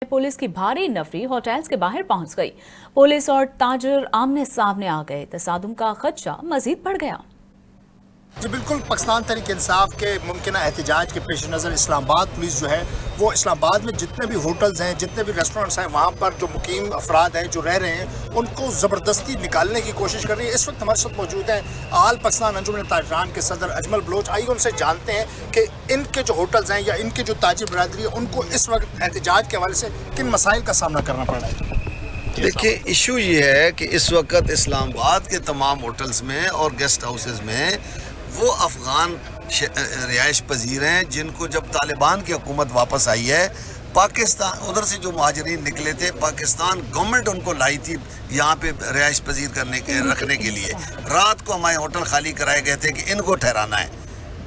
Police की भारी नफरी hotels के बाहर पहुंच गई। पुलिस और ताजर आमने सामने आ गए। तसादुम का खदशा मजीद बढ़ गया। जी बिल्कुल, पाकिस्तान तहरीक इंसाफ के मुमकिना एहतजाज के पेश नज़र इस्लामाबाद पुलिस जो है वो इस्लामाबाद में जितने भी होटल्स हैं, जितने भी रेस्टोरेंट्स हैं, वहाँ पर जो मुकीम अफराद हैं जो रह रहे हैं उनको ज़बरदस्ती निकालने की कोशिश कर रही है। इस वक्त हमारे साथ मौजूद हैं आल पाकिस्तान अंजुमन ताजरान के सदर अजमल बलोच। आइए उनसे जानते हैं कि इनके जो होटल्स हैं या इनके जो ताजिर बरादरी है उनको इस वक्त एहतजाज के हवाले से किन मसाइल का सामना करना पड़ रहा है। देखिए, इशू ये है कि इस वक्त इस्लामाबाद के तमाम होटल्स में और गेस्ट हाउसेस में वो अफ़गान रिहाइश पजीर हैं जिनको जब तालिबान की हुकूमत वापस आई है, पाकिस्तान उधर से जो मुहाजिरीन निकले थे, पाकिस्तान गवर्नमेंट उनको लाई थी यहाँ पे रिहाइश पजीर रखने के लिए। रात को हमारे होटल खाली कराए गए थे कि इनको ठहराना है।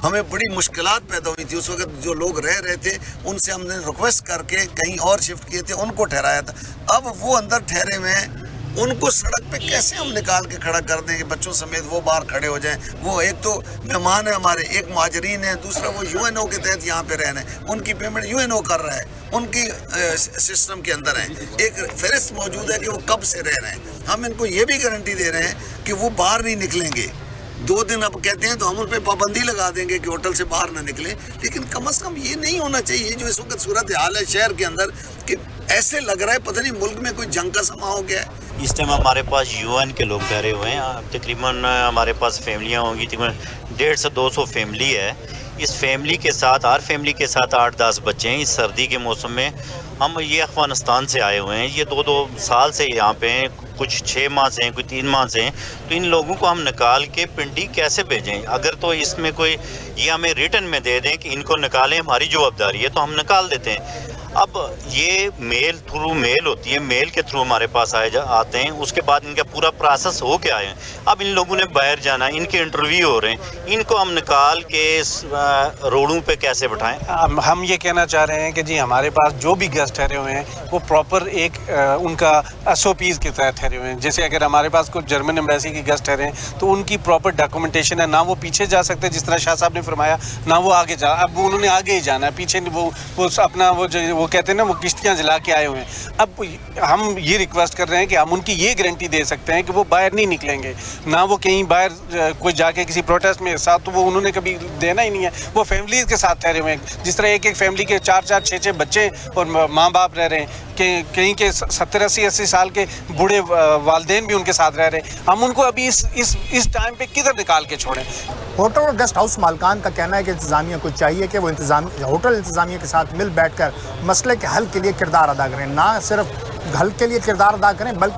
हमें बड़ी मुश्किलात पैदा हुई थी। उस वक्त जो लोग रह रहे थे उनसे हमने रिक्वेस्ट करके कहीं और शिफ्ट किए थे, उनको ठहराया था। अब वो अंदर ठहरे हुए हैं, उनको सड़क पे कैसे हम निकाल के खड़ा कर दें कि बच्चों समेत वो बाहर खड़े हो जाएं। वो एक तो मेहमान है हमारे, एक मुहाजिरीन है, दूसरा वो यूएनओ के तहत यहाँ पे रह रहे हैं, उनकी पेमेंट यूएनओ कर रहा है, उनकी सिस्टम के अंदर है। एक फहरिस्त मौजूद है कि वो कब से रह रहे हैं। हम इनको ये भी गारंटी दे रहे हैं कि वो बाहर नहीं निकलेंगे। 2 दिन अब कहते हैं तो हम उन पर पाबंदी लगा देंगे कि होटल से बाहर ना निकले, लेकिन कम से कम ये नहीं होना चाहिए जो इस वक्त सूरत हाल है शहर के अंदर कि ऐसे लग रहा है पता नहीं मुल्क में कोई जंग का समा हो गया है। इस टाइम हमारे पास यूएन के लोग ठहरे हुए हैं। तकरीबन हमारे पास फैमिलियाँ होंगी, तकरीबन 150 से 200 फैमिली है। इस फैमिली के साथ, हर फैमिली के साथ 8-10 बच्चे हैं। इस सर्दी के मौसम में हम ये अफ़गानिस्तान से आए हुए हैं, ये 2-2 साल से यहाँ पे हैं, कुछ 6 माह से हैं, कोई 3 माह से हैं। तो इन लोगों को हम निकाल के पिंडी कैसे भेजें? अगर तो इसमें कोई ये हमें रिटर्न में दे दें कि इनको निकालें, हमारी जवाबदारी है, तो हम निकाल देते हैं। अब ये मेल थ्रू मेल होती है, मेल के थ्रू हमारे पास आते हैं, उसके बाद इनका पूरा प्रोसेस हो के आए हैं। अब इन लोगों ने बाहर जाना है, इनके इंटरव्यू हो रहे हैं, इनको हम निकाल के रोडों पे कैसे बिठाएं? हम ये कहना चाह रहे हैं कि जी हमारे पास जो भी गेस्ट ठहरे हुए हैं वो प्रॉपर एक उनका SOPs के तहत ठहरे हुए हैं। जैसे अगर हमारे पास कुछ जर्मन एम्बेसी के गेस्ट ठहरे हैं तो उनकी प्रॉपर डॉक्यूमेंटेशन है, ना वो पीछे जा सकते जिस तरह शाह साहब ने फरमाया, ना वो आगे जा। अब उन्होंने आगे ही जाना है, पीछे वो अपना वो कहते हैं ना, वो किश्तियाँ जला के आए हुए हैं। अब हम ये रिक्वेस्ट कर रहे हैं कि हम उनकी ये गारंटी दे सकते हैं कि वो बाहर नहीं निकलेंगे, ना वो कहीं बाहर कोई जाके किसी प्रोटेस्ट में साथ, तो वो उन्होंने कभी देना ही नहीं है। वो फैमिलीज़ के साथ ठहरे हुए हैं, जिस तरह एक फैमिली के 4-4, 6-6 बच्चे और माँ बाप रह रहे हैं, कि कहीं के 70-80 साल के बूढ़े वालिदैन भी उनके साथ रह रहे हैं। हम उनको अभी इस टाइम पे किधर निकाल के छोड़ें? होटल और गेस्ट हाउस मालकान का कहना है कि इंतज़ामिया को चाहिए कि वो होटल इंतज़ामिया के साथ मिल बैठ कर मसले के हल के लिए किरदार अदा करें, ना सिर्फ हल के लिए किरदार अदा करें बल्कि